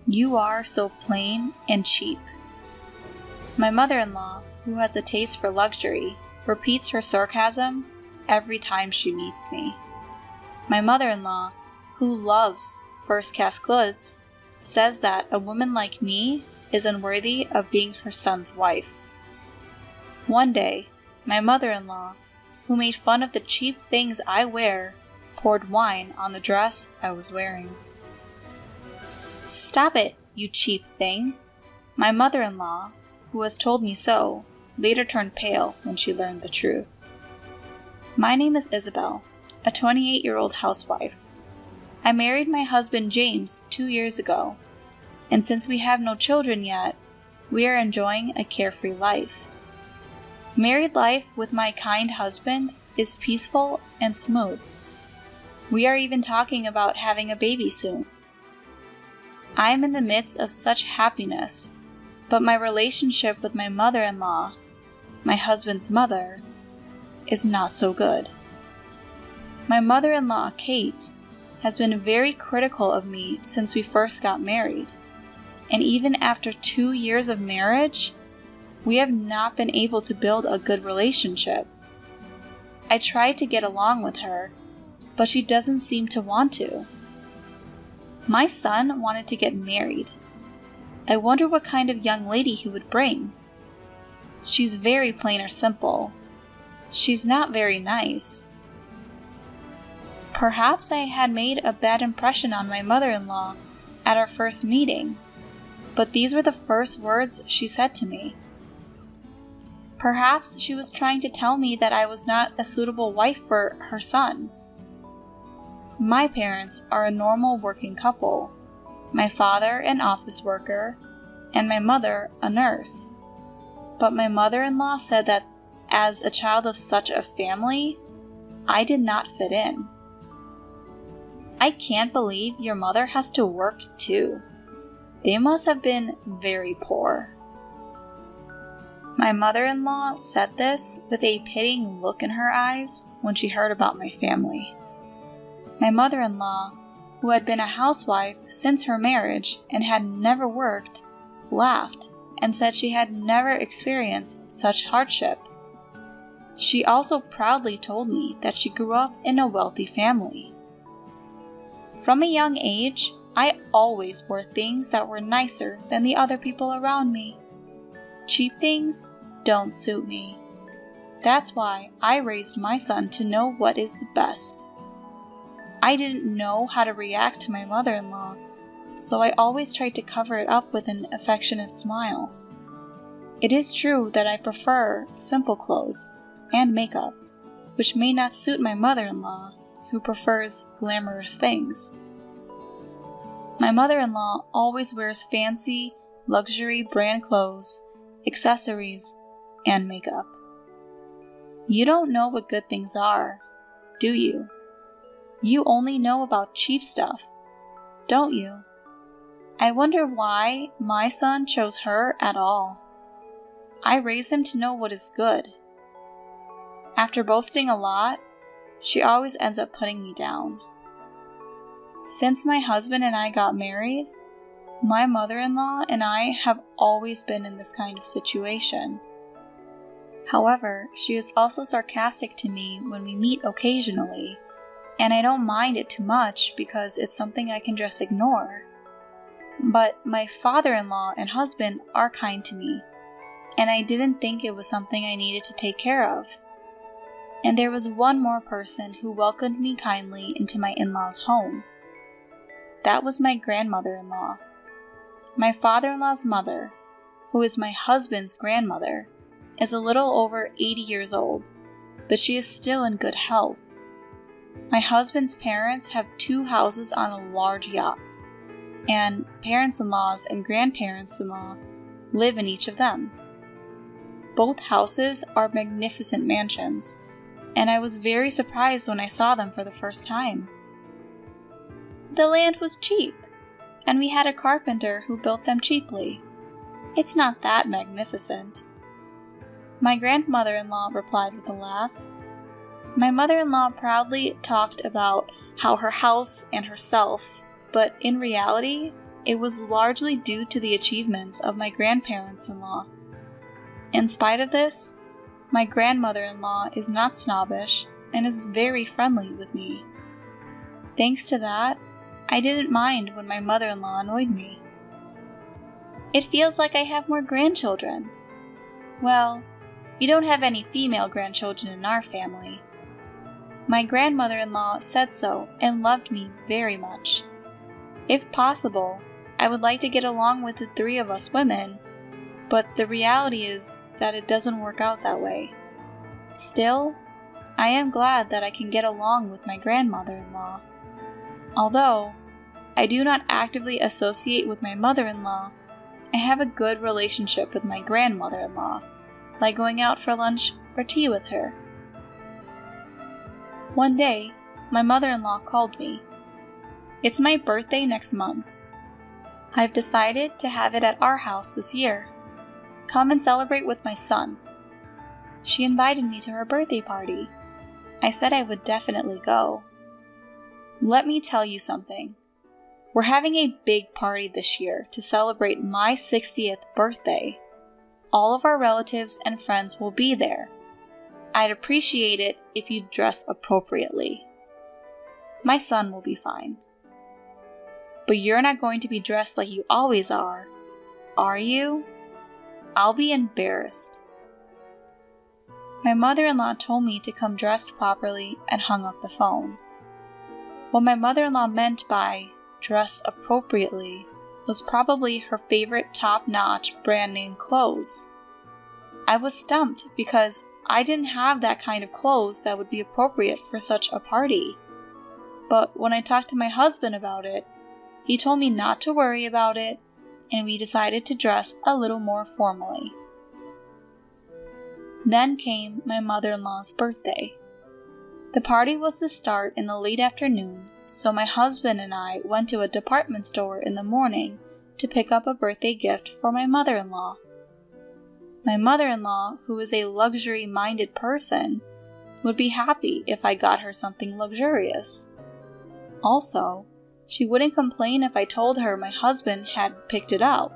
You are so plain and cheap. My mother-in-law, who has a taste for luxury, repeats her sarcasm every time she meets me. My mother-in-law, who loves first-class goods, says that a woman like me is unworthy of being her son's wife. One day, my mother-in-law, who made fun of the cheap things I wear, poured wine on the dress I was wearing. Stop it, you cheap thing! My mother-in-law, who has told me so, later turned pale when she learned the truth. My name is Isabel, a 28-year-old housewife. I married my husband James 2 years ago, and since we have no children yet, we are enjoying a carefree life. Married life with my kind husband is peaceful and smooth. We are even talking about having a baby soon. I am in the midst of such happiness, but my relationship with my mother-in-law, my husband's mother, is not so good. My mother-in-law, Kate, has been very critical of me since we first got married, and even after 2 years of marriage, we have not been able to build a good relationship. I tried to get along with her, but she doesn't seem to want to. My son wanted to get married. I wonder what kind of young lady he would bring. She's very plain or simple. She's not very nice. Perhaps I had made a bad impression on my mother-in-law at our first meeting, but these were the first words she said to me. Perhaps she was trying to tell me that I was not a suitable wife for her son. My parents are a normal working couple, my father an office worker, and my mother a nurse. But my mother-in-law said that as a child of such a family, I did not fit in. I can't believe your mother has to work too. They must have been very poor. My mother-in-law said this with a pitying look in her eyes when she heard about my family. My mother-in-law, who had been a housewife since her marriage and had never worked, laughed and said she had never experienced such hardship. She also proudly told me that she grew up in a wealthy family. From a young age, I always wore things that were nicer than the other people around me. Cheap things don't suit me. That's why I raised my son to know what is the best. I didn't know how to react to my mother-in-law, so I always tried to cover it up with an affectionate smile. It is true that I prefer simple clothes and makeup, which may not suit my mother-in-law, who prefers glamorous things. My mother-in-law always wears fancy, luxury brand clothes, accessories, and makeup. You don't know what good things are, do you? You only know about cheap stuff, don't you? I wonder why my son chose her at all. I raised him to know what is good. After boasting a lot, she always ends up putting me down. Since my husband and I got married, my mother-in-law and I have always been in this kind of situation. However, she is also sarcastic to me when we meet occasionally, and I don't mind it too much because it's something I can just ignore. But my father-in-law and husband are kind to me, and I didn't think it was something I needed to take care of. And there was one more person who welcomed me kindly into my in-laws' home. That was my grandmother-in-law. My father-in-law's mother, who is my husband's grandmother, is a little over 80 years old, but she is still in good health. My husband's parents have 2 houses on a large yacht, and parents-in-laws and grandparents-in-law live in each of them. Both houses are magnificent mansions, and I was very surprised when I saw them for the first time. The land was cheap, and we had a carpenter who built them cheaply. It's not that magnificent. My grandmother-in-law replied with a laugh. My mother-in-law proudly talked about how her house and herself, but in reality, it was largely due to the achievements of my grandparents-in-law. In spite of this, my grandmother-in-law is not snobbish and is very friendly with me. Thanks to that, I didn't mind when my mother-in-law annoyed me. It feels like I have more grandchildren. Well, we don't have any female grandchildren in our family. My grandmother-in-law said so and loved me very much. If possible, I would like to get along with the three of us women, but the reality is that it doesn't work out that way. Still, I am glad that I can get along with my grandmother-in-law. Although I do not actively associate with my mother-in-law, I have a good relationship with my grandmother-in-law, like going out for lunch or tea with her. One day, my mother-in-law called me. It's my birthday next month. I've decided to have it at our house this year. Come and celebrate with my son. She invited me to her birthday party. I said I would definitely go. Let me tell you something. We're having a big party this year to celebrate my 60th birthday. All of our relatives and friends will be there. I'd appreciate it if you dress appropriately. My son will be fine. But you're not going to be dressed like you always are you? I'll be embarrassed. My mother-in-law told me to come dressed properly and hung up the phone. What my mother-in-law meant by dress appropriately was probably her favorite top-notch brand-name clothes. I was stumped because I didn't have that kind of clothes that would be appropriate for such a party. But when I talked to my husband about it, he told me not to worry about it, and we decided to dress a little more formally. Then came my mother-in-law's birthday. The party was to start in the late afternoon, so my husband and I went to a department store in the morning to pick up a birthday gift for my mother-in-law. My mother-in-law, who is a luxury-minded person, would be happy if I got her something luxurious. Also, she wouldn't complain if I told her my husband had picked it out,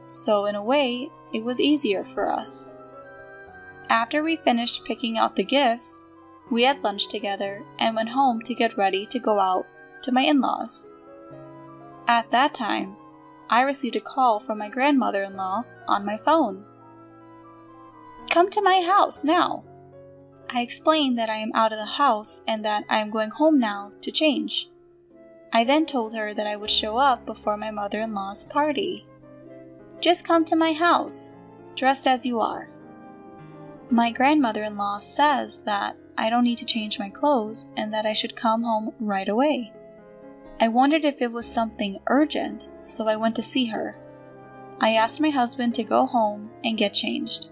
so in a way, it was easier for us. After we finished picking out the gifts, we had lunch together and went home to get ready to go out to my in-laws. At that time, I received a call from my grandmother-in-law on my phone. "Come to my house now." I explained that I am out of the house and that I am going home now to change. I then told her that I would show up before my mother-in-law's party. "Just come to my house, dressed as you are." My grandmother-in-law says that I don't need to change my clothes and that I should come home right away. I wondered if it was something urgent, so I went to see her. I asked my husband to go home and get changed.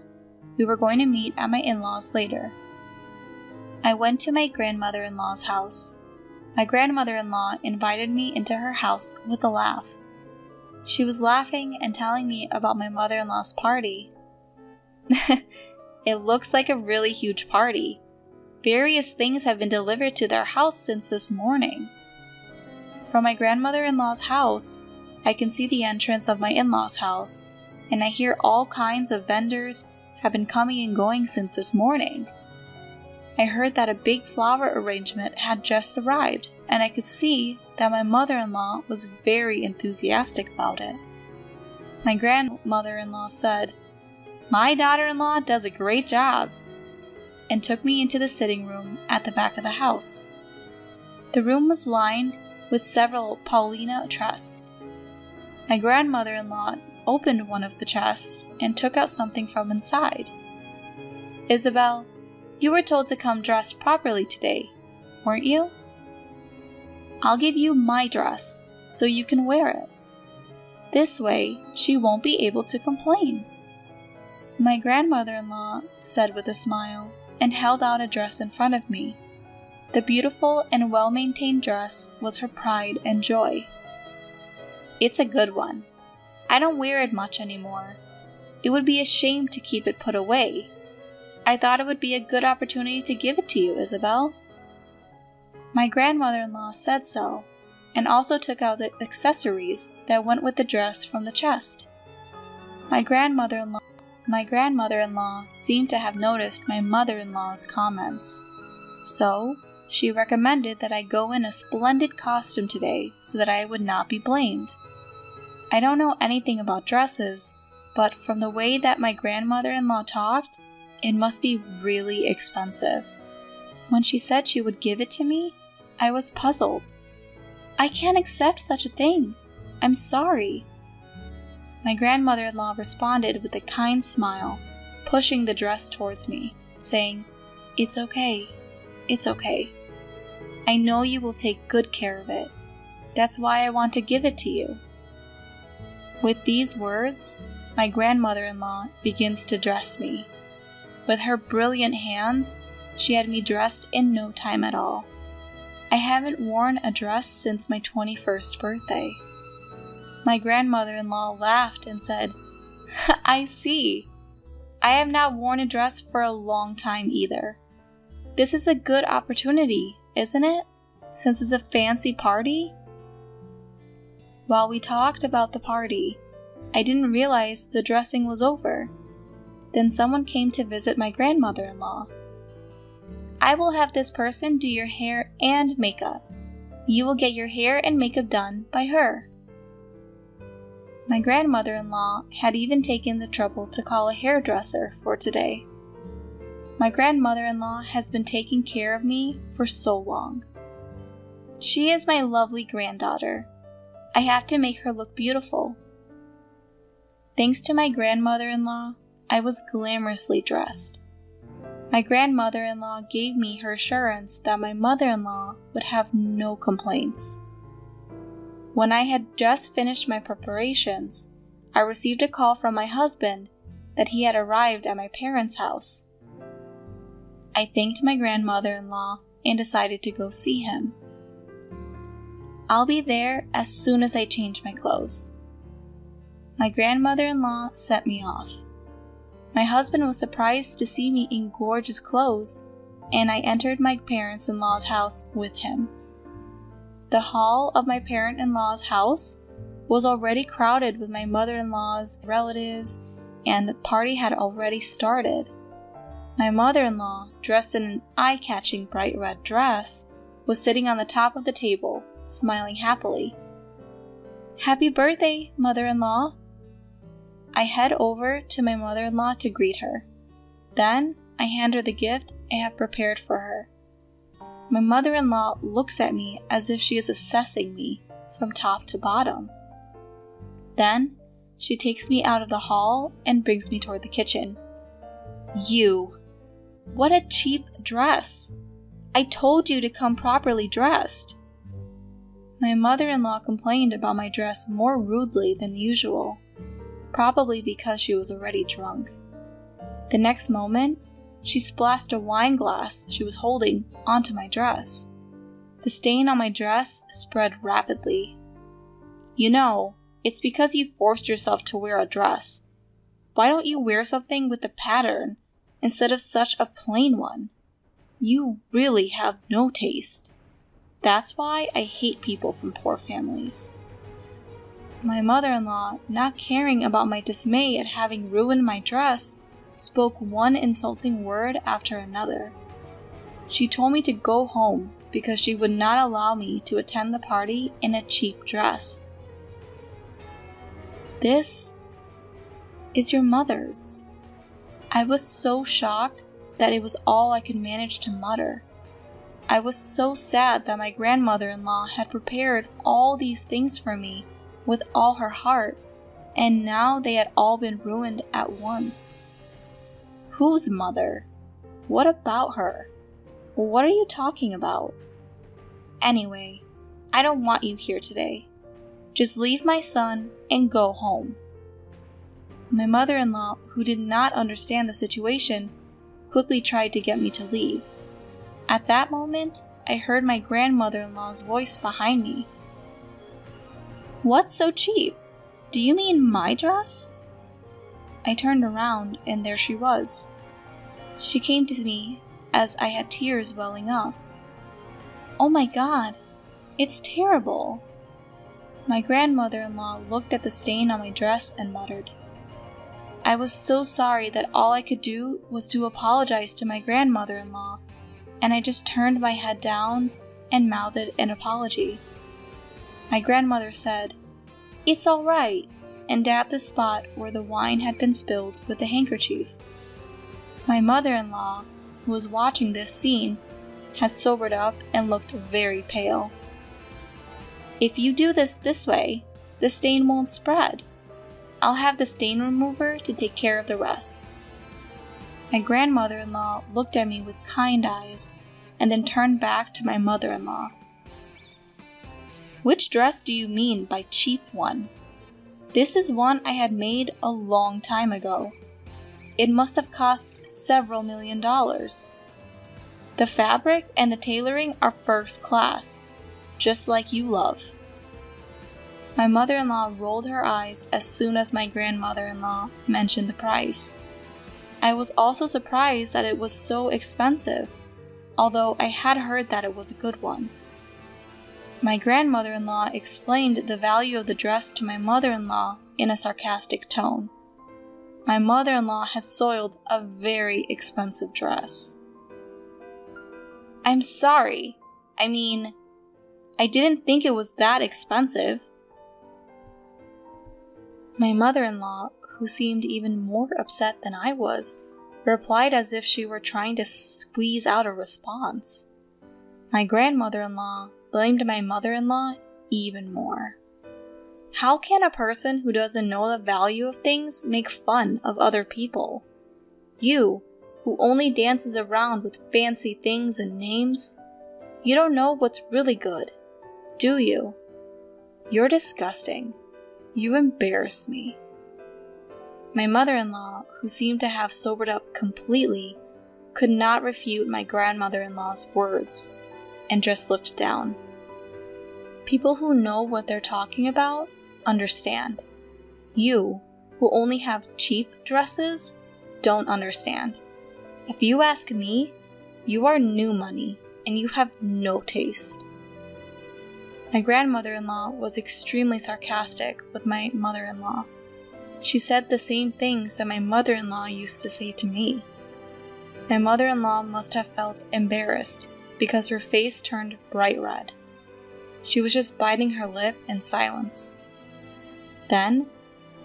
We were going to meet at my in-laws later. I went to my grandmother-in-law's house. My grandmother-in-law invited me into her house with a laugh. She was laughing and telling me about my mother-in-law's party. It looks like a really huge party. Various things have been delivered to their house since this morning. From my grandmother-in-law's house, I can see the entrance of my in-laws' house, and I hear all kinds of vendors have been coming and going since this morning. I heard that a big flower arrangement had just arrived, and I could see that my mother-in-law was very enthusiastic about it. My grandmother-in-law said, "My daughter-in-law does a great job," and took me into the sitting room at the back of the house. The room was lined with several Paulina chests. My grandmother-in-law opened one of the chests and took out something from inside. "Isabel, you were told to come dressed properly today, weren't you? I'll give you my dress so you can wear it. This way, she won't be able to complain." My grandmother-in-law said with a smile and held out a dress in front of me. The beautiful and well-maintained dress was her pride and joy. "It's a good one. I don't wear it much anymore. It would be a shame to keep it put away. I thought it would be a good opportunity to give it to you, Isabel." My grandmother-in-law said so, and also took out the accessories that went with the dress from the chest. My grandmother-in-law seemed to have noticed my mother-in-law's comments, so she recommended that I go in a splendid costume today so that I would not be blamed. I don't know anything about dresses, but from the way that my grandmother-in-law talked, it must be really expensive. When she said she would give it to me, I was puzzled. I can't accept such a thing. I'm sorry. My grandmother-in-law responded with a kind smile, pushing the dress towards me, saying, "It's okay. It's okay. I know you will take good care of it. That's why I want to give it to you." With these words, my grandmother-in-law begins to dress me. With her brilliant hands, she had me dressed in no time at all. I haven't worn a dress since my 21st birthday. My grandmother-in-law laughed and said, "I see. I have not worn a dress for a long time either. This is a good opportunity, isn't it? Since it's a fancy party?" While we talked about the party, I didn't realize the dressing was over. Then someone came to visit my grandmother-in-law. "I will have this person do your hair and makeup. You will get your hair and makeup done by her." My grandmother-in-law had even taken the trouble to call a hairdresser for today. My grandmother-in-law has been taking care of me for so long. She is my lovely granddaughter. I have to make her look beautiful. Thanks to my grandmother-in-law, I was glamorously dressed. My grandmother-in-law gave me her assurance that my mother-in-law would have no complaints. When I had just finished my preparations, I received a call from my husband that he had arrived at my parents' house. I thanked my grandmother-in-law and decided to go see him. I'll be there as soon as I change my clothes. My grandmother-in-law sent me off. My husband was surprised to see me in gorgeous clothes, and I entered my parents-in-law's house with him. The hall of my parent-in-law's house was already crowded with my mother-in-law's relatives, and the party had already started. My mother-in-law, dressed in an eye-catching bright red dress, was sitting on the top of the table, smiling happily. "Happy birthday, mother-in-law!" I head over to my mother-in-law to greet her. Then I hand her the gift I have prepared for her. My mother-in-law looks at me as if she is assessing me from top to bottom. Then she takes me out of the hall and brings me toward the kitchen. "You! What a cheap dress! I told you to come properly dressed." My mother-in-law complained about my dress more rudely than usual, probably because she was already drunk. The next moment, she splashed a wine glass she was holding onto my dress. The stain on my dress spread rapidly. "You know, it's because you forced yourself to wear a dress. Why don't you wear something with a pattern instead of such a plain one? You really have no taste. That's why I hate people from poor families." My mother-in-law, not caring about my dismay at having ruined my dress, spoke one insulting word after another. She told me to go home because she would not allow me to attend the party in a cheap dress. "This is your mother's." I was so shocked that it was all I could manage to mutter. I was so sad that my grandmother-in-law had prepared all these things for me with all her heart, and now they had all been ruined at once. Whose mother? What about her? What are you talking about? Anyway, I don't want you here today. Just leave my son and go home. My mother-in-law, who did not understand the situation, quickly tried to get me to leave. At that moment, I heard my grandmother-in-law's voice behind me. "What's so cheap? Do you mean my dress?" I turned around, and there she was. She came to me as I had tears welling up. "Oh my God, It's terrible." My grandmother-in-law looked at the stain on my dress and muttered. I was so sorry that all I could do was to apologize to my grandmother-in-law, and I just turned my head down and mouthed an apology. My grandmother said, "It's all right," and dabbed the spot where the wine had been spilled with a handkerchief. My mother-in-law, who was watching this scene, had sobered up and looked very pale. "If you do this way, the stain won't spread. I'll have the stain remover to take care of the rest." My grandmother-in-law looked at me with kind eyes and then turned back to my mother-in-law. "Which dress do you mean by cheap one? This is one I had made a long time ago. It must have cost several $1,000,000. The fabric and the tailoring are first class, just like you love." My mother-in-law rolled her eyes as soon as my grandmother-in-law mentioned the price. I was also surprised that it was so expensive, although I had heard that it was a good one. My grandmother-in-law explained the value of the dress to my mother-in-law in a sarcastic tone. My mother-in-law had soiled a very expensive dress. "I'm sorry. I didn't think it was that expensive." My mother-in-law, who seemed even more upset than I was, replied as if she were trying to squeeze out a response. My grandmother-in-law blamed my mother-in-law even more. How can a person who doesn't know the value of things make fun of other people? You, who only dances around with fancy things and names, you don't know what's really good, do you? You're disgusting. You embarrass me. My mother-in-law, who seemed to have sobered up completely, could not refute my grandmother-in-law's words, and just looked down. People who know what they're talking about understand. You, who only have cheap dresses, don't understand. If you ask me, you are new money, and you have no taste. My grandmother-in-law was extremely sarcastic with my mother-in-law. She said the same things that my mother-in-law used to say to me. My mother-in-law must have felt embarrassed because her face turned bright red. She was just biting her lip in silence. Then,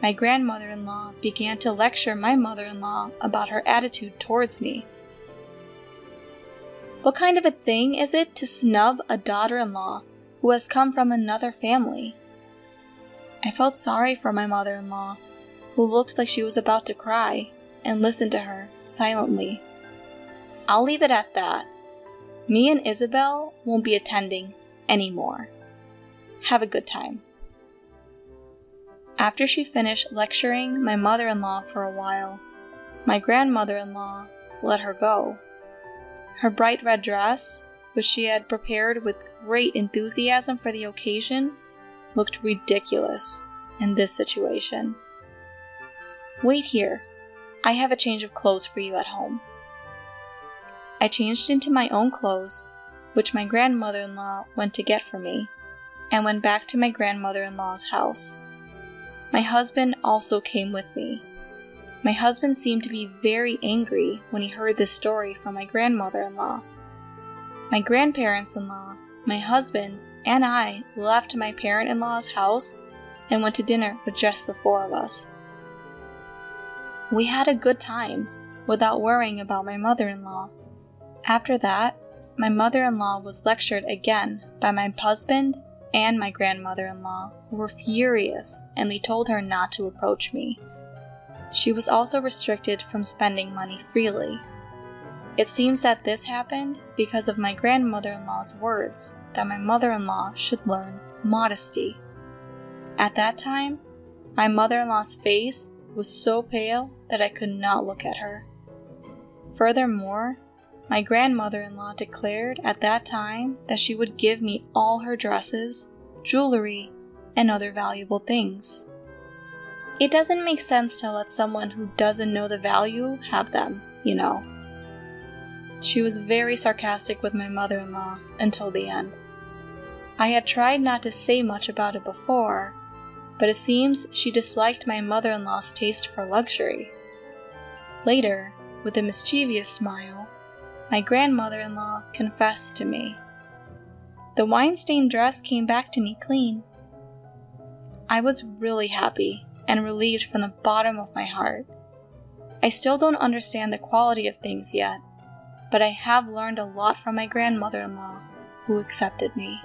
my grandmother-in-law began to lecture my mother-in-law about her attitude towards me. What kind of a thing is it to snub a daughter-in-law who has come from another family? I felt sorry for my mother-in-law, who looked like she was about to cry, and listened to her silently. I'll leave it at that. Me and Isabel won't be attending anymore. Have a good time. After she finished lecturing my mother-in-law for a while, my grandmother-in-law let her go. Her bright red dress, which she had prepared with great enthusiasm for the occasion, looked ridiculous in this situation. Wait here. I have a change of clothes for you at home. I changed into my own clothes, which my grandmother-in-law went to get for me, and went back to my grandmother-in-law's house. My husband also came with me. My husband seemed to be very angry when he heard this story from my grandmother-in-law. My grandparents-in-law, my husband, and I left my parent-in-law's house and went to dinner with just the four of us. We had a good time without worrying about my mother-in-law. After that, my mother-in-law was lectured again by my husband and my grandmother-in-law, who were furious, and they told her not to approach me. She was also restricted from spending money freely. It seems that this happened because of my grandmother-in-law's words that my mother-in-law should learn modesty. At that time, my mother-in-law's face was so pale that I could not look at her. Furthermore, my grandmother-in-law declared at that time that she would give me all her dresses, jewelry, and other valuable things. It doesn't make sense to let someone who doesn't know the value have them, you know. She was very sarcastic with my mother-in-law until the end. I had tried not to say much about it before, but it seems she disliked my mother-in-law's taste for luxury. Later, with a mischievous smile, my grandmother-in-law confessed to me. The wine-stained dress came back to me clean. I was really happy and relieved from the bottom of my heart. I still don't understand the quality of things yet, but I have learned a lot from my grandmother-in-law, who accepted me.